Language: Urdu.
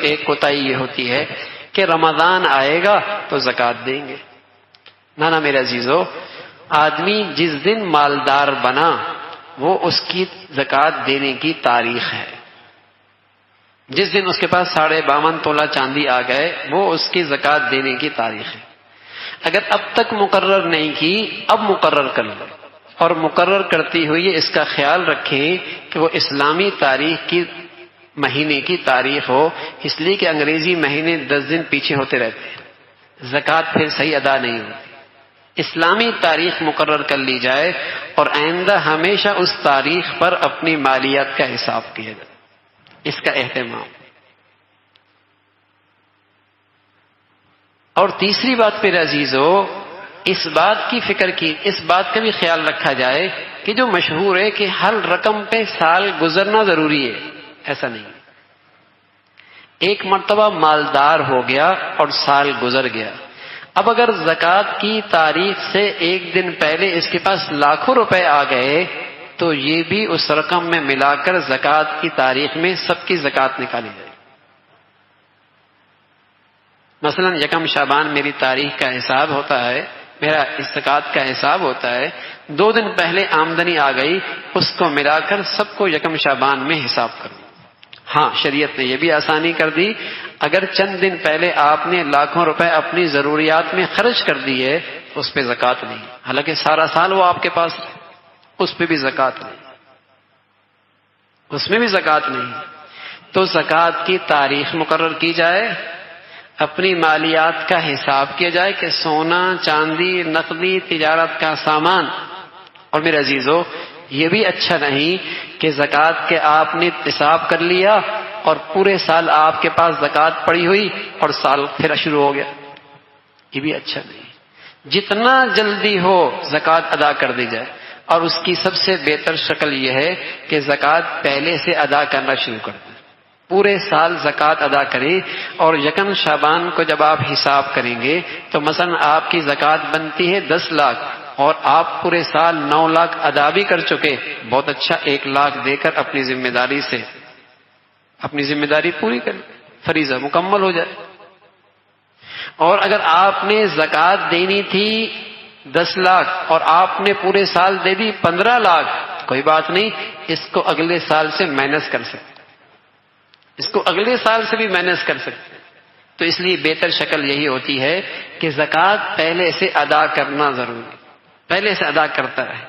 ایک کوتاہی یہ ہوتی ہے کہ رمضان آئے گا تو زکوٰۃ دیں گے. نہ میرے عزیزو، آدمی جس دن مالدار بنا وہ اس کی زکوٰۃ دینے کی تاریخ ہے. جس دن اس کے پاس 52.5 تولہ چاندی آ گئے وہ اس کی زکوٰۃ دینے کی تاریخ ہے. اگر اب تک مقرر نہیں کی اب مقرر کر لو، اور مقرر کرتی ہوئی اس کا خیال رکھیں کہ وہ اسلامی تاریخ کی مہینے کی تاریخ ہو، اس لیے کہ انگریزی مہینے 10 دن پیچھے ہوتے رہتے ہیں، زکوٰۃ پھر صحیح ادا نہیں ہوتی. اسلامی تاریخ مقرر کر لی جائے اور آئندہ ہمیشہ اس تاریخ پر اپنی مالیات کا حساب کیا جائے، اس کا اہتمام. اور تیسری بات میرے عزیزو، اس بات کی فکر کی، اس بات کا بھی خیال رکھا جائے کہ جو مشہور ہے کہ ہر رقم پہ سال گزرنا ضروری ہے، ایسا نہیں. ایک مرتبہ مالدار ہو گیا اور سال گزر گیا، اب اگر زکوٰۃ کی تاریخ سے ایک دن پہلے اس کے پاس لاکھوں روپے آ گئے تو یہ بھی اس رقم میں ملا کر زکوٰۃ کی تاریخ میں سب کی زکوٰۃ نکالی جائے. مثلا 1 شعبان میری تاریخ کا حساب ہوتا ہے، میرا زکوٰۃ کا حساب ہوتا ہے، 2 دن پہلے آمدنی آ گئی اس کو ملا کر سب کو 1 شعبان میں حساب کروں. ہاں شریعت نے یہ بھی آسانی کر دی، اگر چند دن پہلے آپ نے لاکھوں روپے اپنی ضروریات میں خرچ کر دیے اس پہ زکوٰۃ نہیں، حالانکہ سارا سال وہ آپ کے پاس ہے، اس پہ بھی زکوٰۃ نہیں، اس میں بھی زکوٰۃ نہیں. تو زکوٰۃ کی تاریخ مقرر کی جائے، اپنی مالیات کا حساب کیا جائے کہ سونا چاندی نقدی تجارت کا سامان. اور میرے عزیزو یہ بھی اچھا نہیں کہ زکوٰۃ کے آپ نے حساب کر لیا اور پورے سال آپ کے پاس زکوٰۃ پڑی ہوئی اور سال پھر شروع ہو گیا، یہ بھی اچھا نہیں. جتنا جلدی ہو زکوٰۃ ادا کر دی جائے، اور اس کی سب سے بہتر شکل یہ ہے کہ زکوٰۃ پہلے سے ادا کرنا شروع کر دیں، پورے سال زکوٰۃ ادا کریں. اور 1 شعبان کو جب آپ حساب کریں گے تو مثلا آپ کی زکوٰۃ بنتی ہے 10 لاکھ اور آپ پورے سال 9 لاکھ ادا بھی کر چکے، بہت اچھا، 1 لاکھ دے کر اپنی ذمہ داری سے اپنی ذمہ داری پوری کریں، فریضہ مکمل ہو جائے. اور اگر آپ نے زکوٰۃ دینی تھی 10 لاکھ اور آپ نے پورے سال دے دی 15 لاکھ، کوئی بات نہیں، اس کو اگلے سال سے مائنس کر سکتے، اس کو اگلے سال سے بھی مائنس کر سکتے. تو اس لیے بہتر شکل یہی ہوتی ہے کہ زکوٰۃ پہلے سے ادا کرنا ضروری، پہلے سے ادا کرتا رہے.